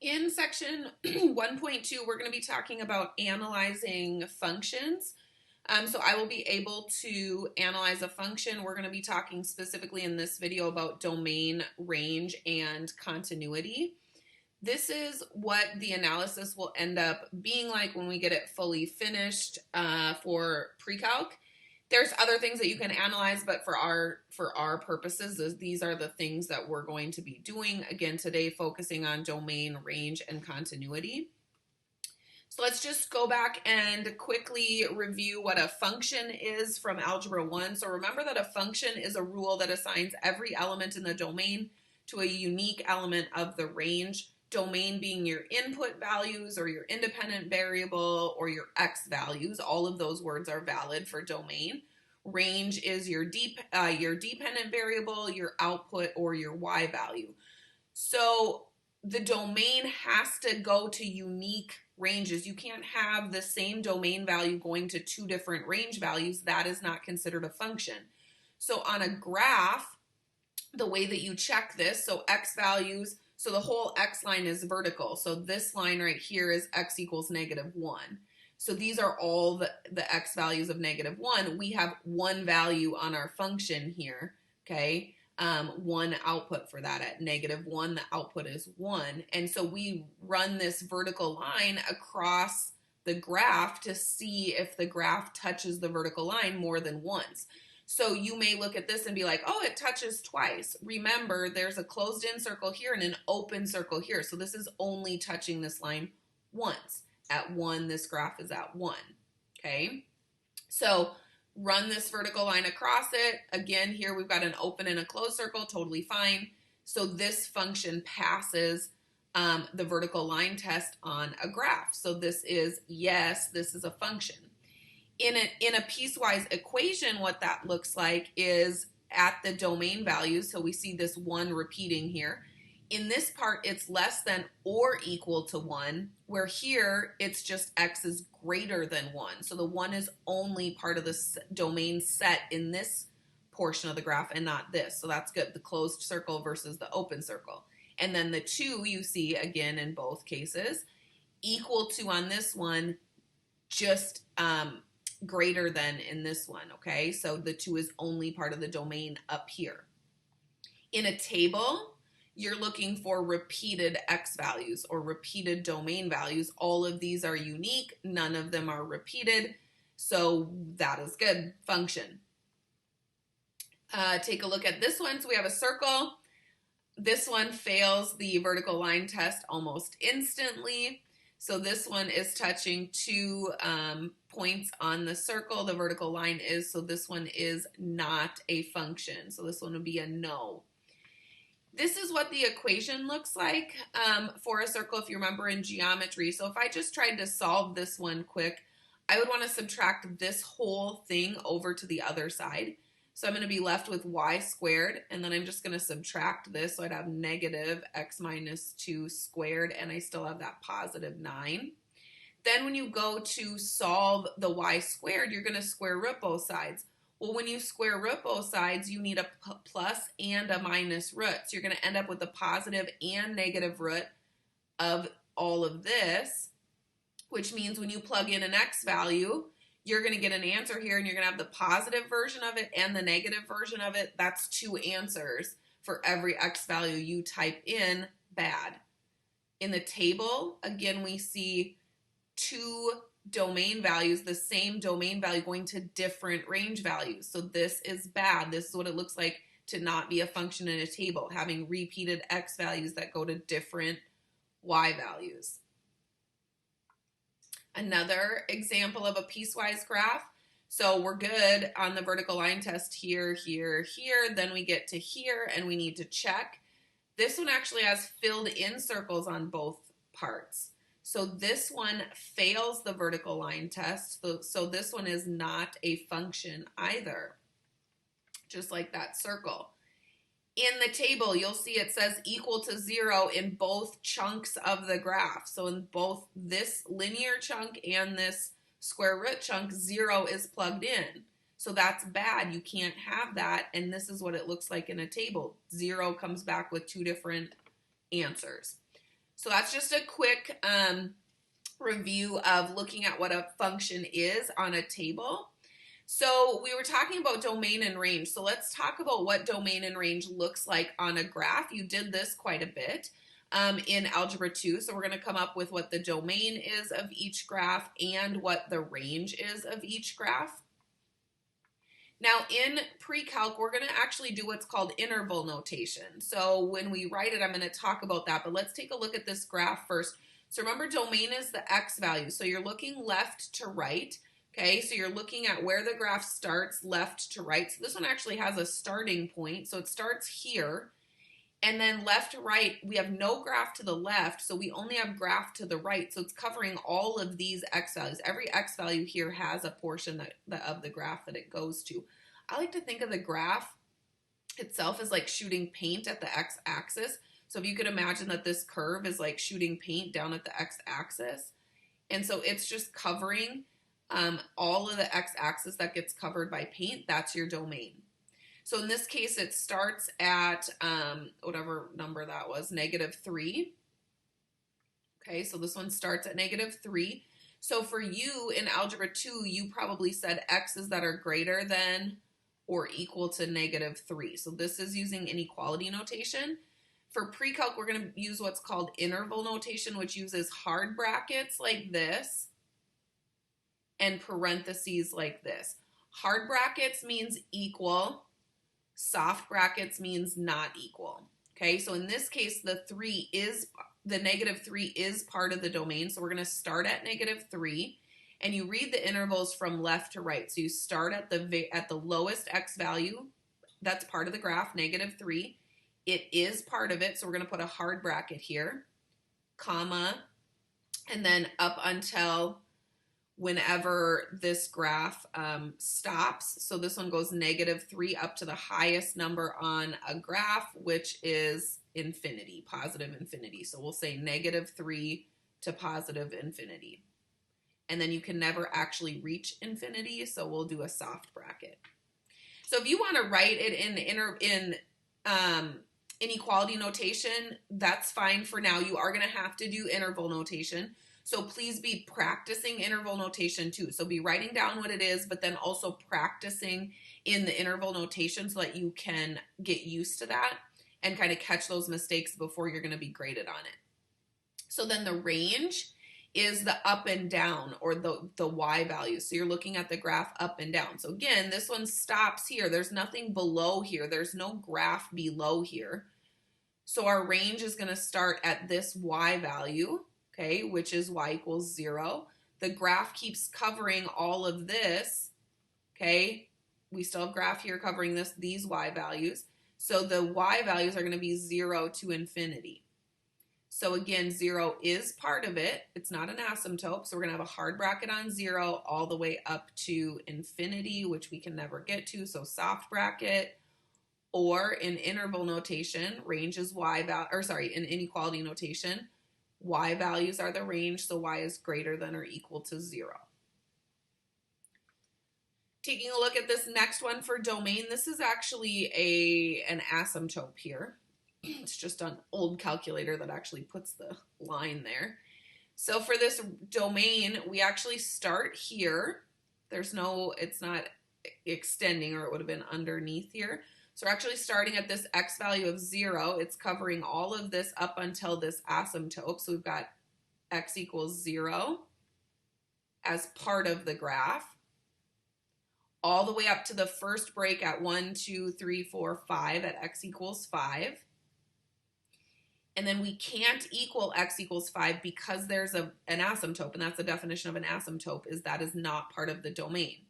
In section 1.2, we're going to be talking about analyzing functions. So I will be able to analyze a function. We're going to be talking specifically in this video about domain, range, and continuity. This is what the analysis will end up being like when we get it fully finished for pre-calc. There's other things that you can analyze, but for our purposes, these are the things that we're going to be doing. Again, today focusing on domain, range, and continuity. So let's just go back and quickly review what a function is from Algebra 1. So remember that a function is a rule that assigns every element in the domain to a unique element of the range. Domain being your input values or your independent variable or your x values. All of those words are valid for domain. Range is your dependent variable, your output, or your y value. So the domain has to go to unique ranges. You can't have the same domain value going to two different range values. That is not considered a function. So on a graph, the way that you check this, so x values, so the whole x line is vertical. So this line right here is x equals -1. So these are all the x values of -1. We have one value on our function here, okay? One output for that at -1, the output is 1. And so we run this vertical line across the graph to see if the graph touches the vertical line more than once. So you may look at this and be like, oh, it touches twice. Remember, there's a closed-in circle here and an open circle here. So this is only touching this line once. At 1, this graph is at 1, okay? So run this vertical line across it. Again, here we've got an open and a closed circle, totally fine. So this function passes the vertical line test on a graph. So this is, yes, this is a function. In a piecewise equation, what that looks like is at the domain values, so we see this 1 repeating here. In this part, it's less than or equal to 1, where here it's just x is greater than 1. So the 1 is only part of the domain set in this portion of the graph and not this. So that's good, the closed circle versus the open circle. And then the 2 you see again in both cases, equal to on this one, just greater than in this one, okay? So the 2 is only part of the domain up here. In a table, you're looking for repeated x values or repeated domain values. All of these are unique. None of them are repeated. So that is good. Function. Take a look at this one. So we have a circle. This one fails the vertical line test almost instantly. So this one is touching 2 points on the circle. The vertical line is, so this one is not a function. So this one would be a no. This is what the equation looks like for a circle, if you remember in geometry. So if I just tried to solve this one quick, I would want to subtract this whole thing over to the other side. So I'm going to be left with y squared, and then I'm just going to subtract this. So I'd have negative x minus 2 squared, and I still have that positive 9. Then when you go to solve the y squared, you're going to square root both sides. Well, when you square root both sides, you need a plus and a minus root. So you're going to end up with the positive and negative root of all of this, which means when you plug in an x value, you're going to get an answer here, and you're going to have the positive version of it and the negative version of it. That's 2 answers for every x value you type in, bad. In the table, again, we see 2 domain values, the same domain value going to different range values. So this is bad. This is what it looks like to not be a function in a table, having repeated x values that go to different y values. Another example of a piecewise graph. So we're good on the vertical line test here, here, here. Then we get to here and we need to check. This one actually has filled in circles on both parts. So this one fails the vertical line test. So this one is not a function either, just like that circle. In the table, you'll see it says equal to 0 in both chunks of the graph. So in both this linear chunk and this square root chunk, 0 is plugged in. So that's bad. You can't have that. And this is what it looks like in a table. 0 comes back with 2 different answers. So that's just a quick review of looking at what a function is on a table. So we were talking about domain and range. So let's talk about what domain and range looks like on a graph. You did this quite a bit in Algebra 2. So we're going to come up with what the domain is of each graph and what the range is of each graph. Now in pre-calc, we're going to actually do what's called interval notation. So when we write it, I'm going to talk about that, but let's take a look at this graph first. So remember, domain is the x value. So you're looking left to right. Okay, so you're looking at where the graph starts, left to right. So this one actually has a starting point. So it starts here. And then left to right, we have no graph to the left, so we only have graph to the right. So it's covering all of these x values. Every x value here has a portion of the graph that it goes to. I like to think of the graph itself as like shooting paint at the x-axis. So if you could imagine that this curve is like shooting paint down at the x-axis. And so it's just covering all of the x-axis that gets covered by paint. That's your domain. So in this case, it starts at whatever number that was, -3. Okay, so this one starts at -3. So for you in Algebra 2, you probably said x's that are greater than or equal to -3. So this is using inequality notation. For pre-calc, we're going to use what's called interval notation, which uses hard brackets like this and parentheses like this. Hard brackets means equal. Soft brackets means not equal. Okay, so in this case, the -3 is part of the domain. So we're going to start at -3, and you read the intervals from left to right. So you start at the lowest x value. That's part of the graph, -3. It is part of it, so we're going to put a hard bracket here, comma, and then up until whenever this graph stops. So this one goes -3 up to the highest number on a graph, which is infinity, positive infinity. So we'll say -3 to positive infinity. And then you can never actually reach infinity, so we'll do a soft bracket. So if you want to write it in inequality notation, that's fine for now. You are going to have to do interval notation. So please be practicing interval notation too. So be writing down what it is, but then also practicing in the interval notation so that you can get used to that and kind of catch those mistakes before you're going to be graded on it. So then the range is the up and down, or the y value. So you're looking at the graph up and down. So again, this one stops here. There's nothing below here. There's no graph below here. So our range is going to start at this y value, okay, which is y equals 0. The graph keeps covering all of this, okay? We still have graph here covering these y values. So the y values are going to be 0 to infinity. So again, 0 is part of it. It's not an asymptote, so we're going to have a hard bracket on 0 all the way up to infinity, which we can never get to, so soft bracket. Or in interval notation, range is y value, or sorry, in inequality notation, y values are the range, so y is greater than or equal to 0. Taking a look at this next one for domain, this is actually an asymptote here. It's just an old calculator that actually puts the line there. So for this domain, we actually start here. It's not extending, or it would have been underneath here. So we're actually starting at this x value of 0. It's covering all of this up until this asymptote. So we've got x equals 0 as part of the graph, all the way up to the first break at 1, 2, 3, 4, 5 at x equals 5. And then we can't equal x equals 5 because there's an asymptote, and that's the definition of an asymptote, is that is not part of the domain.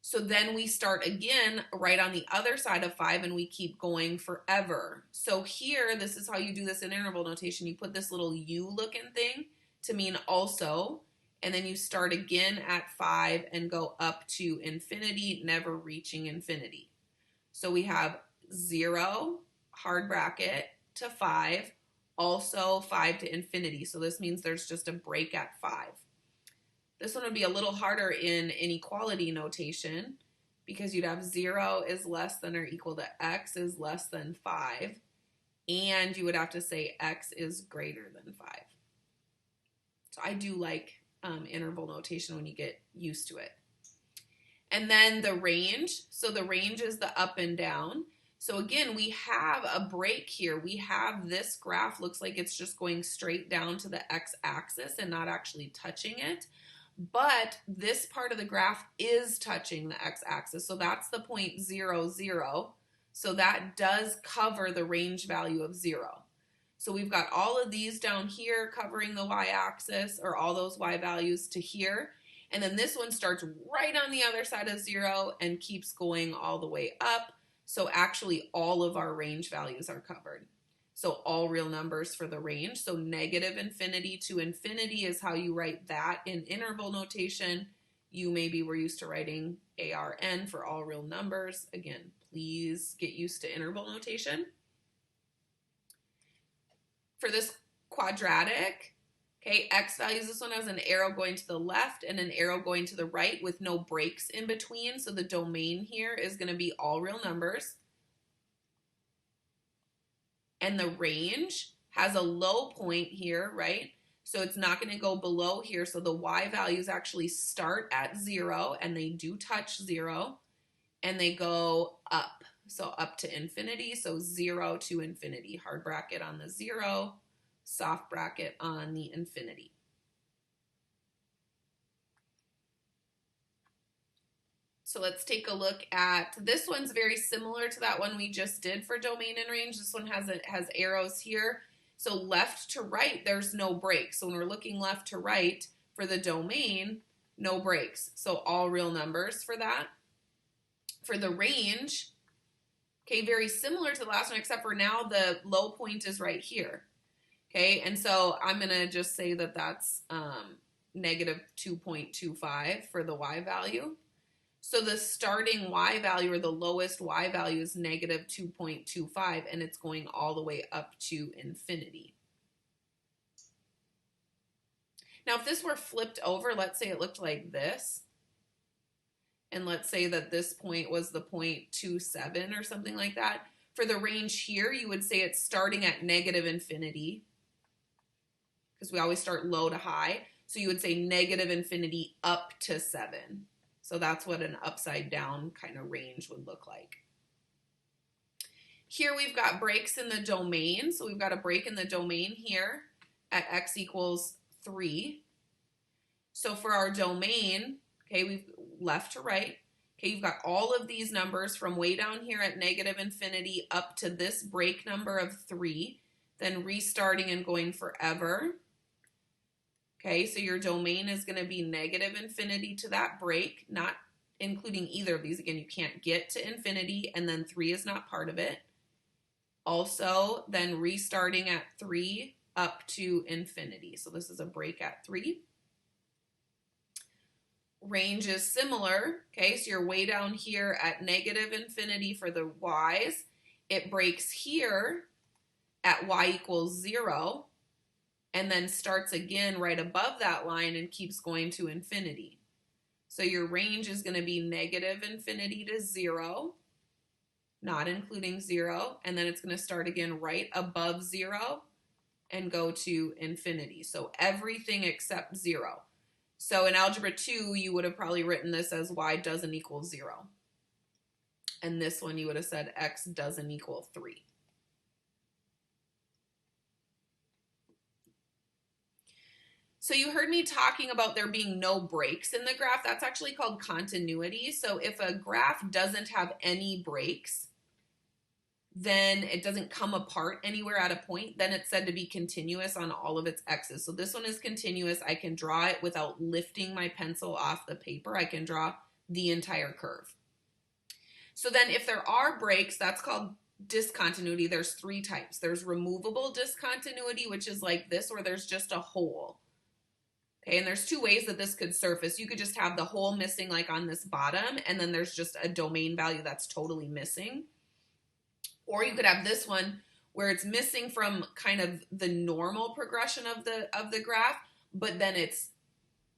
So then we start again right on the other side of 5, and we keep going forever. So here, this is how you do this in interval notation. You put this little u looking thing to mean also, and then you start again at 5 and go up to infinity, never reaching infinity. So we have 0, hard bracket, to 5, also 5 to infinity. So this means there's just a break at 5. This one would be a little harder in inequality notation because you'd have 0 is less than or equal to x is less than 5. and you would have to say x is greater than 5. So I do like interval notation when you get used to it. And then the range. So the range is the up and down. So again, we have a break here. We have this graph looks like it's just going straight down to the x-axis and not actually touching it. But this part of the graph is touching the x-axis. So that's the point 0, 0. So that does cover the range value of 0. So we've got all of these down here covering the y-axis, or all those y values to here. And then this one starts right on the other side of 0 and keeps going all the way up. So actually all of our range values are covered. So all real numbers for the range. So negative infinity to infinity is how you write that in interval notation. You maybe were used to writing ARN for all real numbers. Again, please get used to interval notation. For this quadratic, okay, x values, this one has an arrow going to the left and an arrow going to the right with no breaks in between. So the domain here is going to be all real numbers. And the range has a low point here, right? So it's not going to go below here. So the y values actually start at 0 and they do touch 0 and they go up. So up to infinity. So 0 to infinity. Hard bracket on the 0, soft bracket on the infinity. So let's take a look at, this one's very similar to that one we just did for domain and range. This one has arrows here. So left to right, there's no breaks. So when we're looking left to right for the domain, no breaks. So all real numbers for that. For the range, okay, very similar to the last one, except for now the low point is right here. Okay, and so I'm going to just say that that's negative 2.25 for the y value. So the starting y value, or the lowest y value, is negative 2.25, and it's going all the way up to infinity. Now, if this were flipped over, let's say it looked like this, and let's say that this point was the 0.27 or something like that. For the range here, you would say it's starting at negative infinity, because we always start low to high. So you would say negative infinity up to 7. So that's what an upside down kind of range would look like. Here we've got breaks in the domain. So we've got a break in the domain here at x equals 3. So for our domain, okay, we've left to right. Okay, you've got all of these numbers from way down here at negative infinity up to this break number of 3, then restarting and going forever. Okay, so your domain is going to be negative infinity to that break, not including either of these. Again, you can't get to infinity, and then 3 is not part of it. Also, then restarting at 3 up to infinity. So this is a break at 3. Range is similar. Okay, so you're way down here at negative infinity for the y's. It breaks here at y equals 0. And then starts again right above that line and keeps going to infinity. So your range is going to be negative infinity to 0, not including 0, and then it's going to start again right above 0 and go to infinity. So everything except 0. So in Algebra 2, you would have probably written this as y doesn't equal 0. And this one you would have said x doesn't equal 3. So you heard me talking about there being no breaks in the graph. That's actually called continuity. So if a graph doesn't have any breaks, then it doesn't come apart anywhere at a point, then it's said to be continuous on all of its x's. So this one is continuous. I can draw it without lifting my pencil off the paper. I can draw the entire curve. So then if there are breaks, that's called discontinuity. There's 3 types. There's removable discontinuity, which is like this, where there's just a hole. Okay, and there's 2 ways that this could surface. You could just have the hole missing like on this bottom, and then there's just a domain value that's totally missing. Or you could have this one where it's missing from kind of the normal progression of the graph, but then it's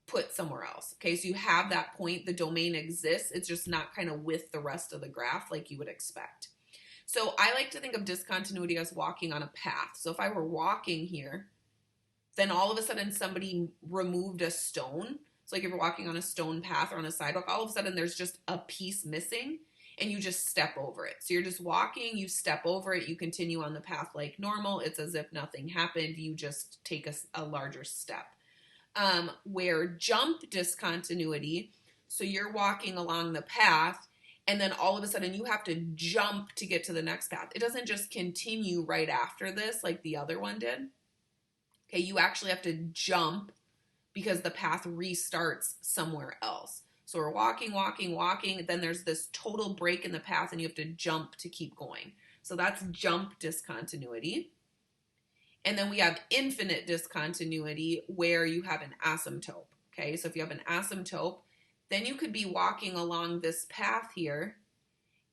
put somewhere else. Okay, so you have that point, the domain exists, it's just not kind of with the rest of the graph like you would expect. So I like to think of discontinuity as walking on a path. So if I were walking here, then all of a sudden somebody removed a stone. So like if you're walking on a stone path or on a sidewalk, all of a sudden there's just a piece missing and you just step over it. So you're just walking, you step over it, you continue on the path like normal. It's as if nothing happened. You just take a larger step. Where jump discontinuity, so you're walking along the path and then all of a sudden you have to jump to get to the next path. It doesn't just continue right after this like the other one did. Okay, you actually have to jump because the path restarts somewhere else. So we're walking, walking, walking, then there's this total break in the path and you have to jump to keep going. So that's jump discontinuity. And then we have infinite discontinuity where you have an asymptote. Okay, so if you have an asymptote, then you could be walking along this path here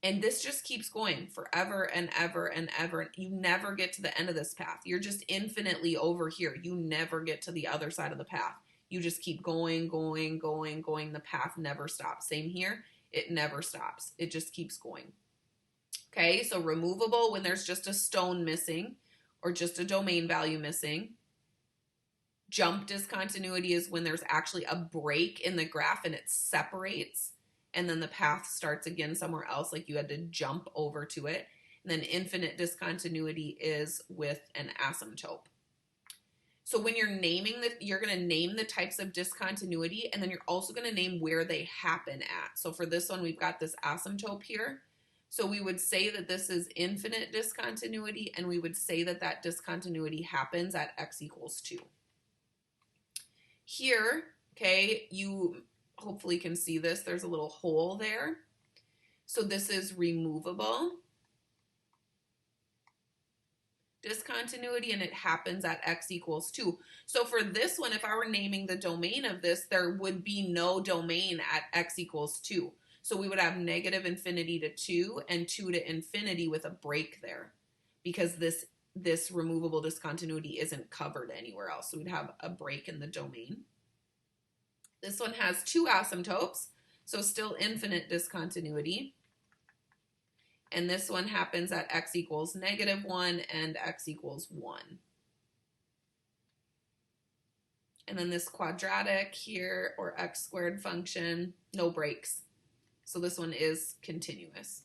and this just keeps going forever and ever and ever. You never get to the end of this path. You're just infinitely over here. You never get to the other side of the path. You just keep going, going, going, going. The path never stops. Same here. It never stops. It just keeps going. Okay, so removable when there's just a stone missing or just a domain value missing. Jump discontinuity is when there's actually a break in the graph and it separates and then the path starts again somewhere else, like you had to jump over to it. And then infinite discontinuity is with an asymptote. So when you're naming you're going to name the types of discontinuity and then you're also going to name where they happen at. So for this one, we've got this asymptote here. So we would say that this is infinite discontinuity and we would say that that discontinuity happens at x equals 2. Here, okay, you hopefully can see this. There's a little hole there. So this is removable discontinuity and it happens at x equals 2. So for this one, if I were naming the domain of this, there would be no domain at x equals 2. So we would have negative infinity to 2 and 2 to infinity with a break there because this removable discontinuity isn't covered anywhere else. So we'd have a break in the domain. This one has 2 asymptotes, so still infinite discontinuity. And this one happens at x equals -1 and x equals 1. And then this quadratic here, or x squared function, no breaks. So this one is continuous.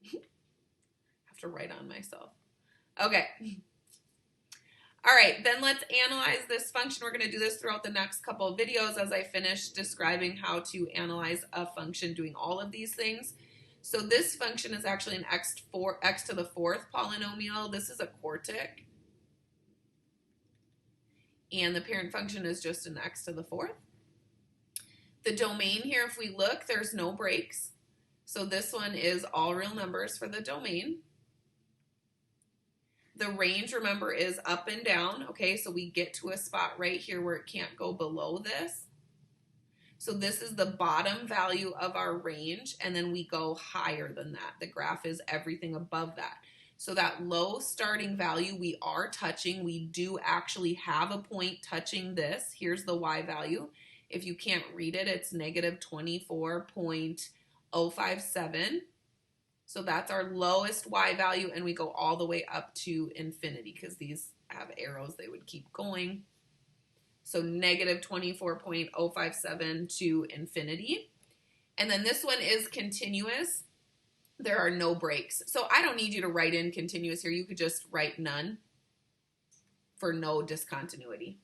Have to write on myself. Okay. All right, then let's analyze this function. We're going to do this throughout the next couple of videos as I finish describing how to analyze a function doing all of these things. So this function is actually an x to the 4th polynomial. This is a quartic. And the parent function is just an x to the 4th. The domain here, if we look, there's no breaks. So this one is all real numbers for the domain. The range, remember, is up and down. Okay, so we get to a spot right here where it can't go below this. So this is the bottom value of our range, and then we go higher than that. The graph is everything above that. So that low starting value we are touching. We do actually have a point touching this. Here's the y value. If you can't read it, it's -24.057. So that's our lowest y value, and we go all the way up to infinity because these have arrows, they would keep going. So -24.057 to infinity. And then this one is continuous. There are no breaks. So I don't need you to write in continuous here. You could just write none for no discontinuity.